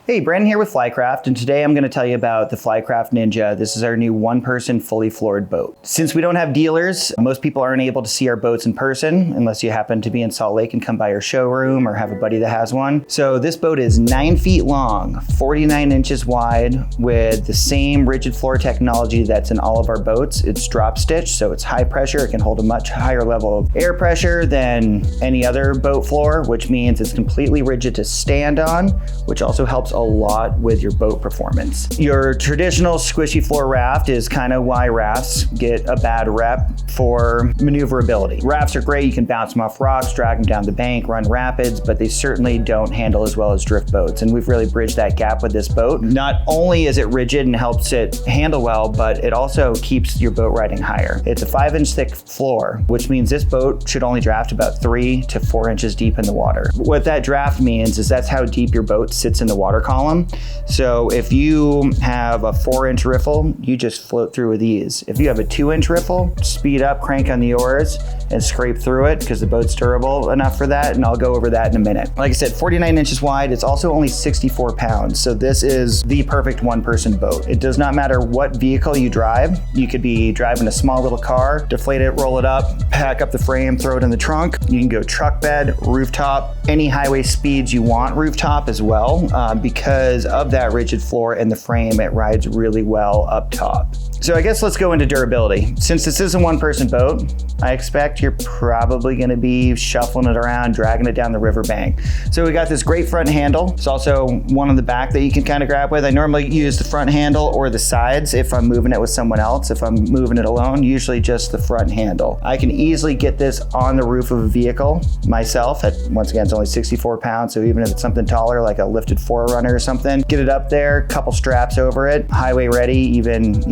Hey, Brandon here with Flycraft, and today I'm going to tell you about the Flycraft Ninja. This is our new one-person fully floored boat. Since we don't have dealers, most people aren't able to see our boats in person unless you happen to be in Salt Lake and come by our showroom or have a buddy that has one. So this boat is 9 feet long, 49 inches wide, with the same rigid floor technology that's in all of our boats. It's drop stitch, so it's high pressure. It can hold a much higher level of air pressure than any other boat floor, which means it's completely rigid to stand on, which also helps a lot with your boat performance. Your traditional squishy floor raft is kind of why rafts get a bad rep for maneuverability. Rafts are great, you can bounce them off rocks, drag them down the bank, run rapids, but they certainly don't handle as well as drift boats, and we've really bridged that gap with this boat. Not only is it rigid and helps it handle well, but it also keeps your boat riding higher. It's a 5-inch thick floor, which means this boat should only draft about 3 to 4 inches deep in the water. What that draft means is that's how deep your boat sits in the water column. So if you have a 4-inch riffle, you just float through with ease. If you have a 2-inch riffle, speed up, crank on the oars, and scrape through it because the boat's durable enough for that, and I'll go over that in a minute. Like I said, 49 inches wide, it's also only 64 pounds, so this is the perfect one-person boat. It does not matter what vehicle you drive. You could be driving a small little car, deflate it, roll it up, pack up the frame, throw it in the trunk. You can go truck bed, rooftop, any highway speeds you want rooftop as well, because of that rigid floor and the frame, it rides really well up top. So I guess let's go into durability. Since this is a one-person boat, I expect you're probably going to be shuffling it around, dragging it down the riverbank. So we got this great front handle. There's also one on the back that you can kind of grab with. I normally use the front handle or the sides if I'm moving it with someone else. If I'm moving it alone, usually just the front handle. I can easily get this on the roof of a vehicle myself. Once again, it's only 64 pounds, so even if it's something taller like a lifted 4Runner or something, get it up there, couple straps over it, highway ready, even,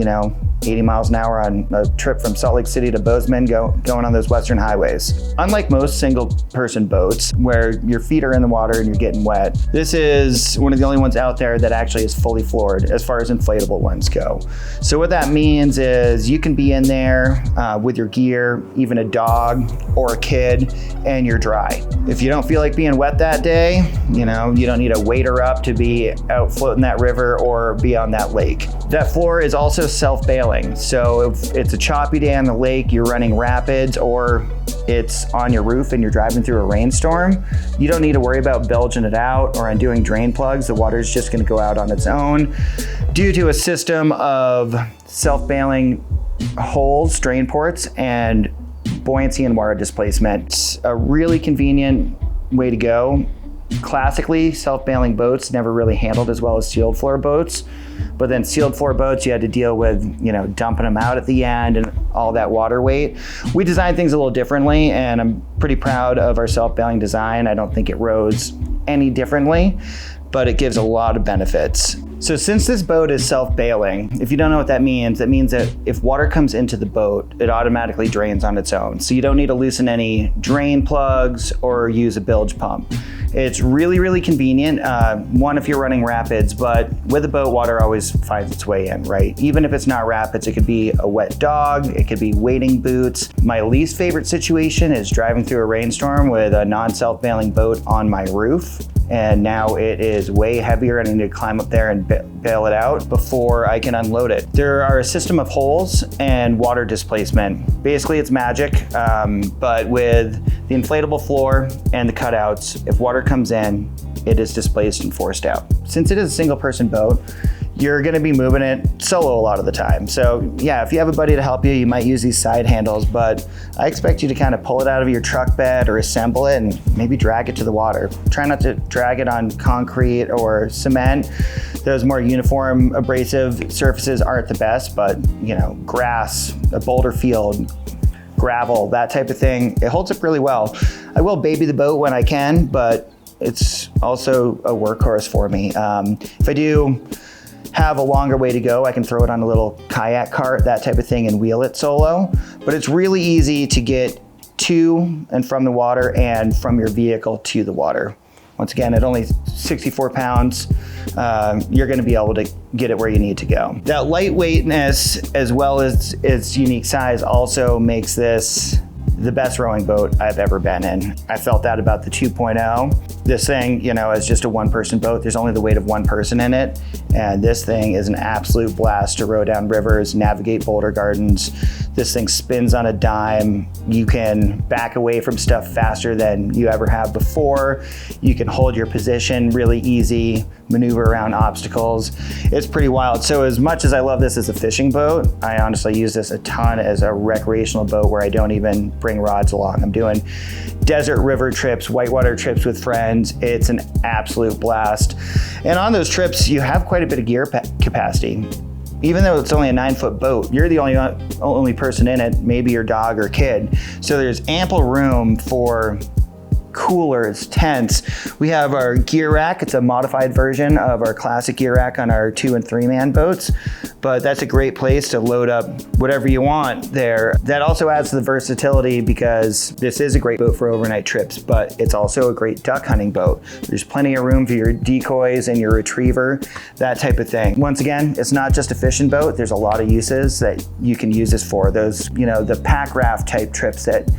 80 miles an hour on a trip from Salt Lake City to Bozeman going on those western highways. Unlike most single person boats where your feet are in the water and you're getting wet, this is one of the only ones out there that actually is fully floored as far as inflatable ones go. So what that means is you can be in there with your gear, even a dog or a kid, and you're dry. If you don't feel like being wet that day, you don't need a wader up to be out floating that river or be on that lake. That floor is also self-bailing. So if it's a choppy day on the lake, you're running rapids, or it's on your roof and you're driving through a rainstorm, you don't need to worry about belching it out or undoing drain plugs. The water is just going to go out on its own due to a system of self-bailing holes, drain ports, and buoyancy and water displacement. It's a really convenient way to go. Classically, self-bailing boats never really handled as well as sealed floor boats, but then sealed floor boats, you had to deal with, dumping them out at the end and all that water weight. We designed things a little differently, and I'm pretty proud of our self-bailing design. I don't think it rows any differently, but it gives a lot of benefits. So since this boat is self-bailing, if you don't know what that means that if water comes into the boat, it automatically drains on its own. So you don't need to loosen any drain plugs or use a bilge pump. It's really, really convenient. One, if you're running rapids, but with a boat, water always finds its way in, right? Even if it's not rapids, it could be a wet dog, it could be wading boots. My least favorite situation is driving through a rainstorm with a non-self-bailing boat on my roof. And now it is way heavier and I need to climb up there and bail it out before I can unload it. There are a system of holes and water displacement. Basically it's magic, but with the inflatable floor and the cutouts, if water comes in, it is displaced and forced out. Since it is a single person boat, you're gonna be moving it solo a lot of the time. So yeah, if you have a buddy to help you, you might use these side handles, but I expect you to kind of pull it out of your truck bed or assemble it and maybe drag it to the water. Try not to drag it on concrete or cement. Those more uniform abrasive surfaces aren't the best, but grass, a boulder field, gravel, that type of thing, it holds up really well. I will baby the boat when I can, but it's also a workhorse for me. If I do have a longer way to go, I can throw it on a little kayak cart, that type of thing, and wheel it solo. But it's really easy to get to and from the water and from your vehicle to the water. Once again, at only 64 pounds, you're gonna be able to get it where you need to go. That lightweightness, as well as its unique size, also makes this the best rowing boat I've ever been in. I felt that about the 2.0. This thing, you know, is just a one-person boat. There's only the weight of one person in it. And this thing is an absolute blast to row down rivers, navigate boulder gardens. This thing spins on a dime. You can back away from stuff faster than you ever have before. You can hold your position really easy, maneuver around obstacles. It's pretty wild. So as much as I love this as a fishing boat, I honestly use this a ton as a recreational boat where I don't even bring rods along. I'm doing desert river trips, whitewater trips with friends. It's an absolute blast. And on those trips, you have quite a bit of gear capacity. Even though it's only a 9-foot boat, you're the only person in it, maybe your dog or kid. So there's ample room for coolers, tents. We have our gear rack. It's a modified version of our classic gear rack on our 2- and 3-man boats, but that's a great place to load up whatever you want there. That also adds to the versatility because this is a great boat for overnight trips, but it's also a great duck hunting boat. There's plenty of room for your decoys and your retriever, that type of thing. Once again, it's not just a fishing boat. There's a lot of uses that you can use this for. Those, you know, the pack raft type trips that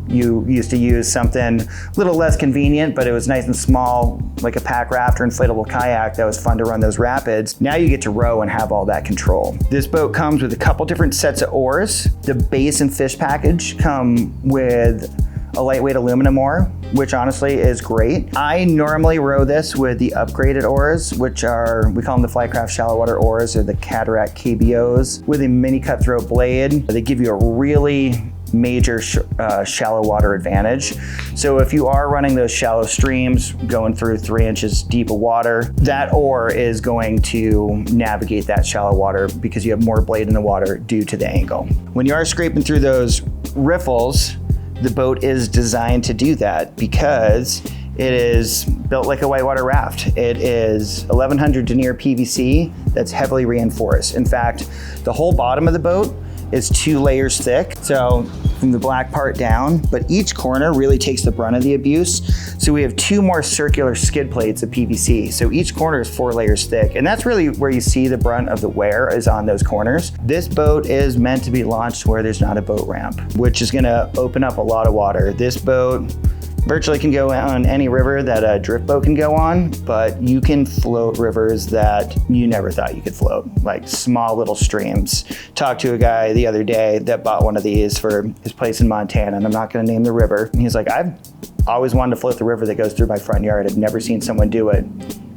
you used to use something a little less convenient, but it was nice and small, like a pack raft or inflatable kayak that was fun to run those rapids. Now you get to row and have all that control. This boat comes with a couple different sets of oars. The base and fish package come with a lightweight aluminum oar, which honestly is great. I normally row this with the upgraded oars, which are, we call them the Flycraft shallow water oars or the Cataract KBOs with a mini cutthroat blade. They give you a really major shallow water advantage. So if you are running those shallow streams going through 3 inches deep of water, that oar is going to navigate that shallow water because you have more blade in the water due to the angle. When you are scraping through those riffles, the boat is designed to do that because it is built like a whitewater raft. It is 1100 denier PVC that's heavily reinforced. In fact, the whole bottom of the boat is 2 layers thick, so from the black part down, but each corner really takes the brunt of the abuse. So we have 2 more circular skid plates of PVC. So each corner is 4 layers thick, and that's really where you see the brunt of the wear is on those corners. This boat is meant to be launched where there's not a boat ramp, which is gonna open up a lot of water. This boat virtually can go on any river that a drift boat can go on, but you can float rivers that you never thought you could float, like small little streams. Talked to a guy the other day that bought one of these for his place in Montana, and I'm not gonna name the river. And he's like, I've always wanted to float the river that goes through my front yard. I've never seen someone do it.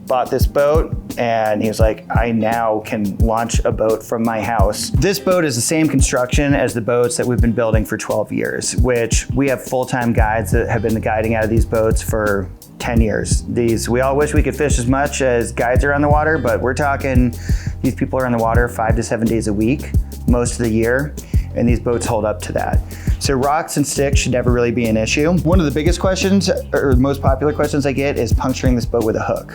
Bought this boat, and he was like, I now can launch a boat from my house. This boat is the same construction as the boats that we've been building for 12 years, which we have full-time guides that have been guiding out of these boats for 10 years. We all wish we could fish as much as guides are on the water, but we're talking, these people are on the water 5 to 7 days a week, most of the year, and these boats hold up to that. So rocks and sticks should never really be an issue. One of the biggest questions, or most popular questions I get is puncturing this boat with a hook.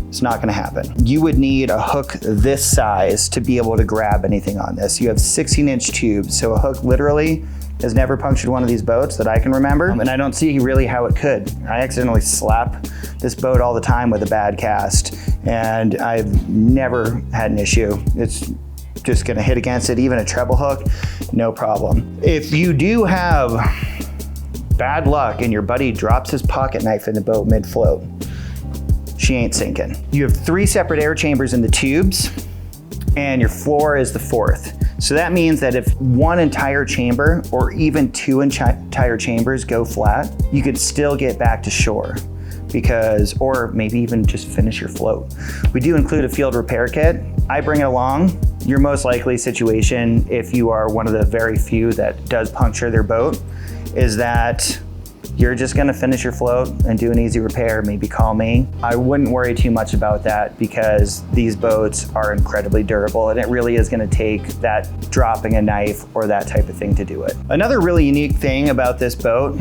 It's not gonna happen. You would need a hook this size to be able to grab anything on this. You have 16-inch tubes, so a hook literally has never punctured one of these boats that I can remember, and I don't see really how it could. I accidentally slap this boat all the time with a bad cast, and I've never had an issue. It's just gonna hit against it, even a treble hook, no problem. If you do have bad luck and your buddy drops his pocket knife in the boat mid-float, she ain't sinking. You have 3 separate air chambers in the tubes, and your floor is the 4th. So that means that if one entire chamber or even 2 entire chambers go flat, you could still get back to shore or maybe even just finish your float. We do include a field repair kit. I bring it along. Your most likely situation, if you are one of the very few that does puncture their boat, is that you're just gonna finish your float and do an easy repair, maybe call me. I wouldn't worry too much about that because these boats are incredibly durable and it really is gonna take that dropping a knife or that type of thing to do it. Another really unique thing about this boat,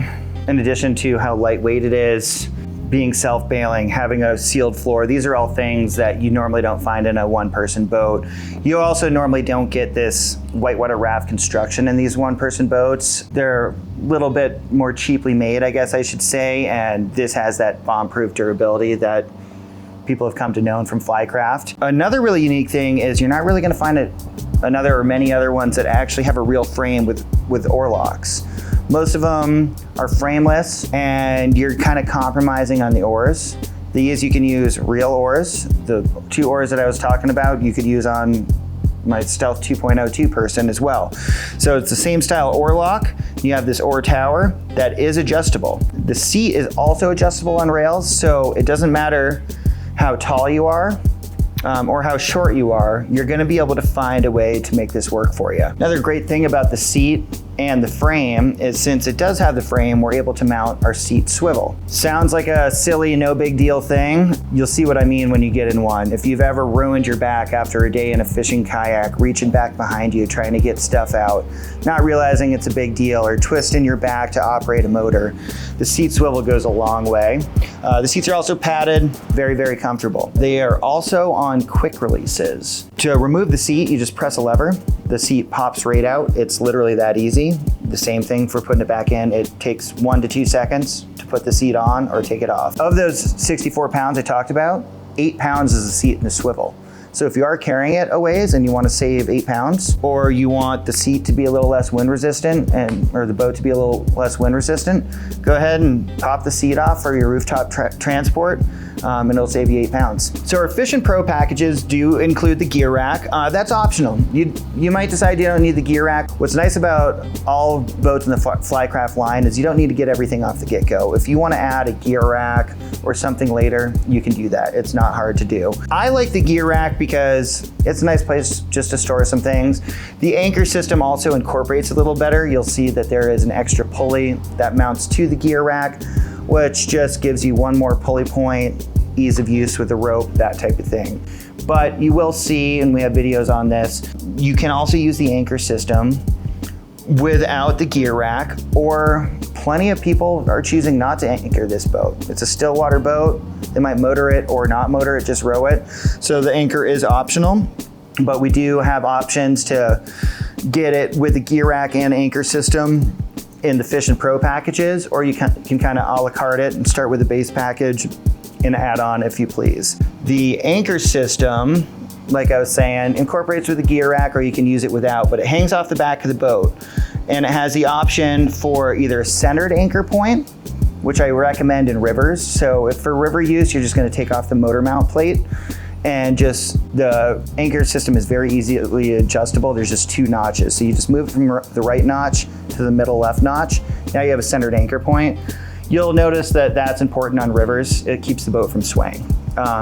in addition to how lightweight it is, being self-bailing, having a sealed floor, these are all things that you normally don't find in a one-person boat. You also normally don't get this whitewater raft construction in these one-person boats. They're a little bit more cheaply made, I guess I should say, and this has that bomb-proof durability that people have come to know from Flycraft. Another really unique thing is you're not really gonna find many other ones that actually have a real frame with oar locks. Most of them are frameless and you're kind of compromising on the oars. These you can use real oars. The 2 oars that I was talking about, you could use on my Stealth 2.02 person as well. So it's the same style oar lock. You have this oar tower that is adjustable. The seat is also adjustable on rails, so it doesn't matter how tall you are or how short you are, you're gonna be able to find a way to make this work for you. Another great thing about the seat and the frame is since it does have the frame, we're able to mount our seat swivel. Sounds like a silly, no big deal thing. You'll see what I mean when you get in one. If you've ever ruined your back after a day in a fishing kayak, reaching back behind you, trying to get stuff out, not realizing it's a big deal, or twisting your back to operate a motor, the seat swivel goes a long way. The seats are also padded, very, very comfortable. They are also on quick releases. To remove the seat, you just press a lever. The seat pops right out. It's literally that easy. The same thing for putting it back in. It takes 1 to 2 seconds to put the seat on or take it off. Of those 64 pounds I talked about, 8 pounds is the seat and the swivel. So if you are carrying it a ways and you want to save 8 pounds, or you want the seat to be a little less wind resistant or the boat to be a little less wind resistant, go ahead and pop the seat off for your rooftop transport. And it'll save you 8 pounds. So our Fish and Pro packages do include the gear rack. That's optional. You might decide you don't need the gear rack. What's nice about all boats in the Flycraft line is you don't need to get everything off the get-go. If you want to add a gear rack or something later, you can do that. It's not hard to do. I like the gear rack because it's a nice place just to store some things. The anchor system also incorporates a little better. You'll see that there is an extra pulley that mounts to the gear rack, which just gives you one more pulley point, ease of use with the rope, that type of thing. But you will see, and we have videos on this, you can also use the anchor system without the gear rack, or plenty of people are choosing not to anchor this boat. It's a still water boat. They might motor it or not motor it, just row it. So the anchor is optional, but we do have options to get it with the gear rack and anchor system in the Fish and Pro packages, or you can kind of a la carte it and start with the base package and add on if you please. The anchor system, like I was saying, incorporates with the gear rack, or you can use it without, but it hangs off the back of the boat. And it has the option for either a centered anchor point, which I recommend in rivers. So if for river use, you're just gonna take off the motor mount plate, and just the anchor system is very easily adjustable. There's just 2 notches. So you just move from the right notch to the middle left notch. Now you have a centered anchor point. You'll notice that that's important on rivers. It keeps the boat from swaying.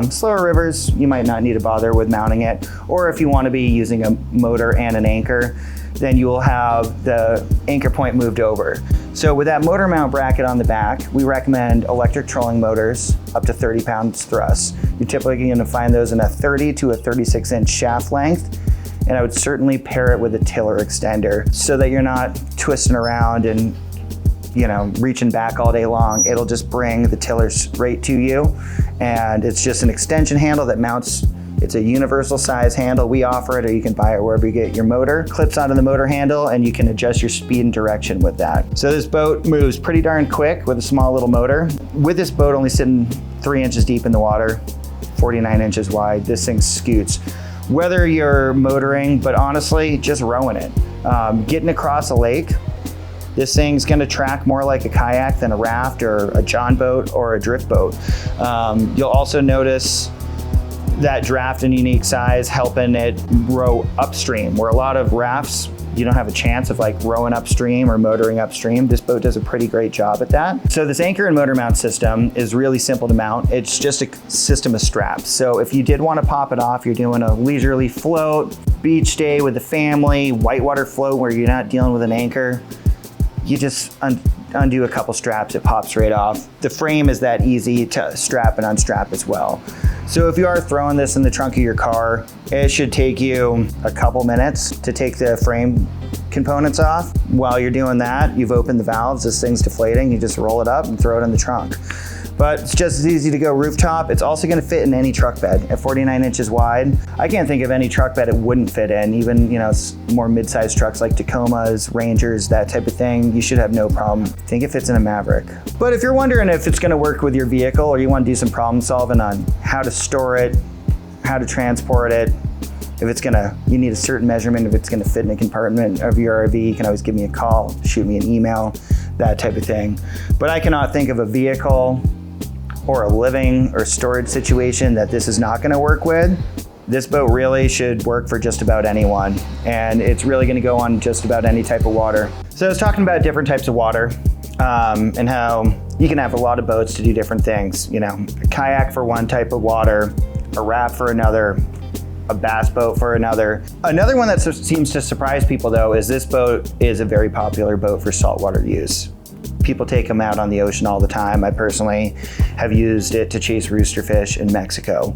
Slower rivers, you might not need to bother with mounting it. Or if you want to be using a motor and an anchor, then you will have the anchor point moved over. So with that motor mount bracket on the back, we recommend electric trolling motors up to 30 pounds thrust. You're typically going to find those in a 30 to a 36-inch shaft length. And I would certainly pair it with a tiller extender so that you're not twisting around and reaching back all day long. It'll just bring the tiller straight to you. And it's just an extension handle that mounts. It's a universal size handle. We offer it, or you can buy it wherever you get your motor. Clips onto the motor handle, and you can adjust your speed and direction with that. So this boat moves pretty darn quick with a small little motor. With this boat only sitting 3 inches deep in the water, 49 inches wide, this thing scoots. Whether you're motoring, but honestly, just rowing it. Getting across a lake, this thing's gonna track more like a kayak than a raft or a john boat or a drift boat. You'll also notice that draft and unique size helping it row upstream, where a lot of rafts, you don't have a chance of rowing upstream or motoring upstream. This boat does a pretty great job at that. So this anchor and motor mount system is really simple to mount. It's just a system of straps. So if you did want to pop it off, you're doing a leisurely float, beach day with the family, whitewater float where you're not dealing with an anchor, you just undo a couple straps, it pops right off. The frame is that easy to strap and unstrap as well. So if you are throwing this in the trunk of your car, it should take you a couple minutes to take the frame components off. While you're doing that, you've opened the valves, this thing's deflating, you just roll it up and throw it in the trunk. But it's just as easy to go rooftop. It's also gonna fit in any truck bed at 49 inches wide. I can't think of any truck bed it wouldn't fit in, even more mid-sized trucks like Tacomas, Rangers, that type of thing. You should have no problem. I think it fits in a Maverick. But if you're wondering if it's gonna work with your vehicle, or you wanna do some problem solving on how to store it, how to transport it, you need a certain measurement, if it's gonna fit in a compartment of your RV, you can always give me a call, shoot me an email, that type of thing. But I cannot think of a vehicle or a living or storage situation that this is not gonna work with. This boat really should work for just about anyone, and it's really gonna go on just about any type of water. So I was talking about different types of water, and how you can have a lot of boats to do different things. You know, a kayak for one type of water, a raft for another, a bass boat for another. Another one that seems to surprise people though is this boat is a very popular boat for saltwater use. People take them out on the ocean all the time. I personally have used it to chase roosterfish in Mexico.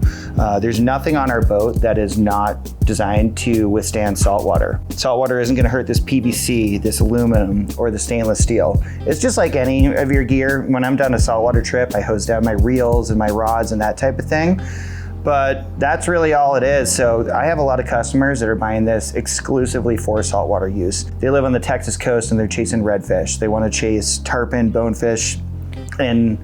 There's nothing on our boat that is not designed to withstand saltwater. Saltwater isn't gonna hurt this PVC, this aluminum, or the stainless steel. It's just like any of your gear. When I'm done a saltwater trip, I hose down my reels and my rods and that type of thing. But that's really all it is. So I have a lot of customers that are buying this exclusively for saltwater use. They live on the Texas coast and they're chasing redfish. They want to chase tarpon, bonefish in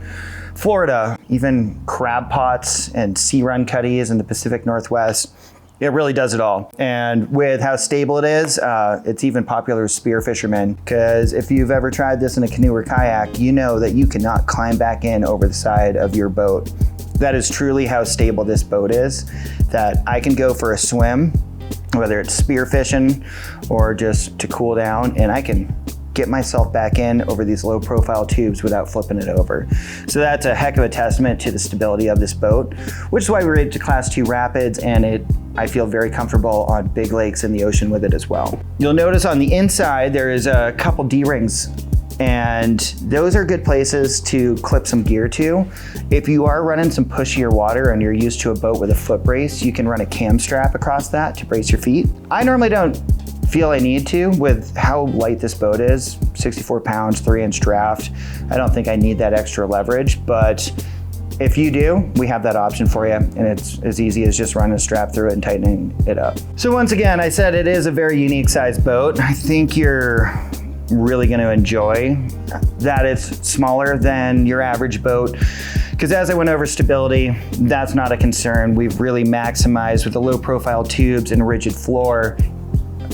Florida, even crab pots and sea run cutties in the Pacific Northwest. It really does it all. And with how stable it is, it's even popular with spear fishermen, because if you've ever tried this in a canoe or kayak, you know that you cannot climb back in over the side of your boat. That is truly how stable this boat is, that I can go for a swim, whether it's spear fishing or just to cool down, and I can get myself back in over these low profile tubes without flipping it over. So that's a heck of a testament to the stability of this boat, which is why we rated to Class 2 Rapids, and I feel very comfortable on big lakes in the ocean with it as well. You'll notice on the inside there is a couple D-rings, and those are good places to clip some gear to. If you are running some pushier water and you're used to a boat with a foot brace, you can run a cam strap across that to brace your feet. I normally don't feel I need to with how light this boat is, 64 pounds, 3-inch draft. I don't think I need that extra leverage, but if you do, we have that option for you, and it's as easy as just running a strap through it and tightening it up. So once again, I said it is a very unique sized boat. I think you're really going to enjoy that it's smaller than your average boat, because as I went over stability, that's not a concern. We've really maximized with the low profile tubes and rigid floor.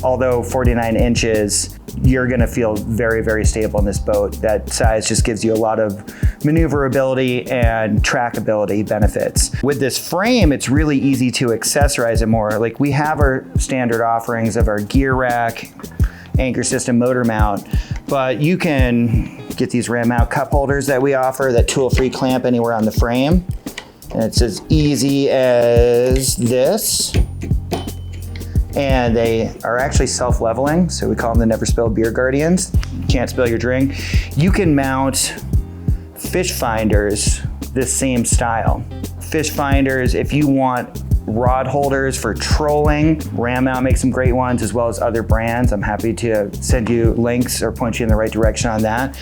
Although 49 inches, you're going to feel very, very stable in this boat. That size just gives you a lot of maneuverability and trackability benefits. With this frame, it's really easy to accessorize it more. Like, we have our standard offerings of our gear rack, anchor system, motor mount, but you can get these ram mount cup holders that we offer that tool-free clamp anywhere on the frame. And it's as easy as this. And they are actually self-leveling, so we call them the Never Spill Beer Guardians. Can't spill your drink. You can mount fish finders this same style. Fish finders, if you want rod holders for trolling, Ram Mount makes some great ones, as well as other brands. I'm happy to send you links or point you in the right direction on that.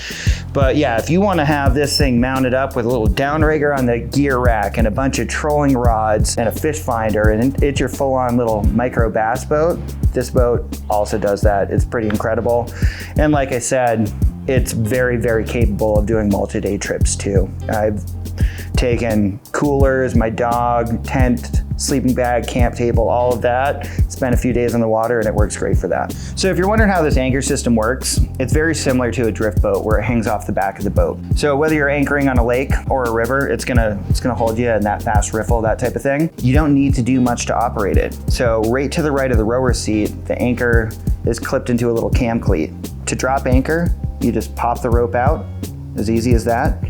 But yeah, if you want to have this thing mounted up with a little downrigger on the gear rack and a bunch of trolling rods and a fish finder, and it's your full-on little micro bass boat, this boat also does that. It's pretty incredible. And like I said, it's very, very capable of doing multi-day trips too. I've taken coolers, my dog, tent, sleeping bag, camp table, all of that. Spent a few days on the water and it works great for that. So if you're wondering how this anchor system works, it's very similar to a drift boat where it hangs off the back of the boat. So whether you're anchoring on a lake or a river, it's gonna hold you in that fast riffle, that type of thing. You don't need to do much to operate it. So right to the right of the rower seat, the anchor is clipped into a little cam cleat. To drop anchor, you just pop the rope out, as easy as that.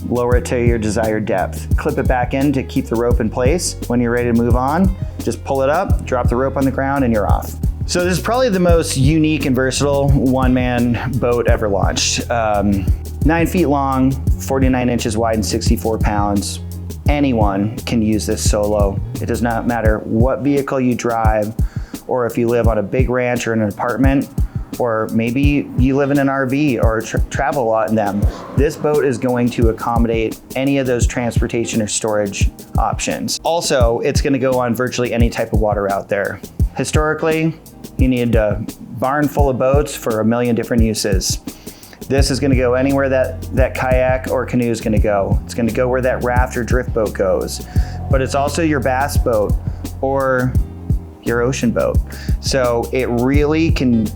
Lower it to your desired depth. Clip it back in to keep the rope in place. When you're ready to move on, just pull it up, drop the rope on the ground, and you're off. So this is probably the most unique and versatile one-man boat ever launched. 9 feet long, 49 inches wide, and 64 pounds. Anyone can use this solo. It does not matter what vehicle you drive, or if you live on a big ranch or in an apartment, or maybe you live in an RV or travel a lot in them. This boat is going to accommodate any of those transportation or storage options. Also, it's gonna go on virtually any type of water out there. Historically, you need a barn full of boats for a million different uses. This is gonna go anywhere that kayak or canoe is gonna go. It's gonna go where that raft or drift boat goes. But it's also your bass boat or your ocean boat. So it really can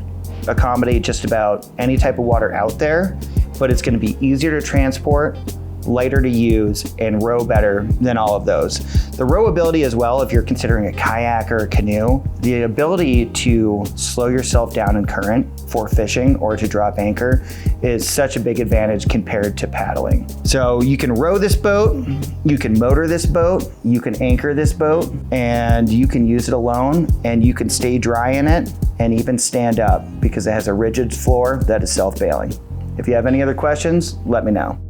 accommodate just about any type of water out there, but it's going to be easier to transport, lighter to use, and row better than all of those. The rowability as well, if you're considering a kayak or a canoe, the ability to slow yourself down in current for fishing or to drop anchor is such a big advantage compared to paddling. So you can row this boat, you can motor this boat, you can anchor this boat, and you can use it alone, and you can stay dry in it and even stand up because it has a rigid floor that is self-bailing. If you have any other questions, let me know.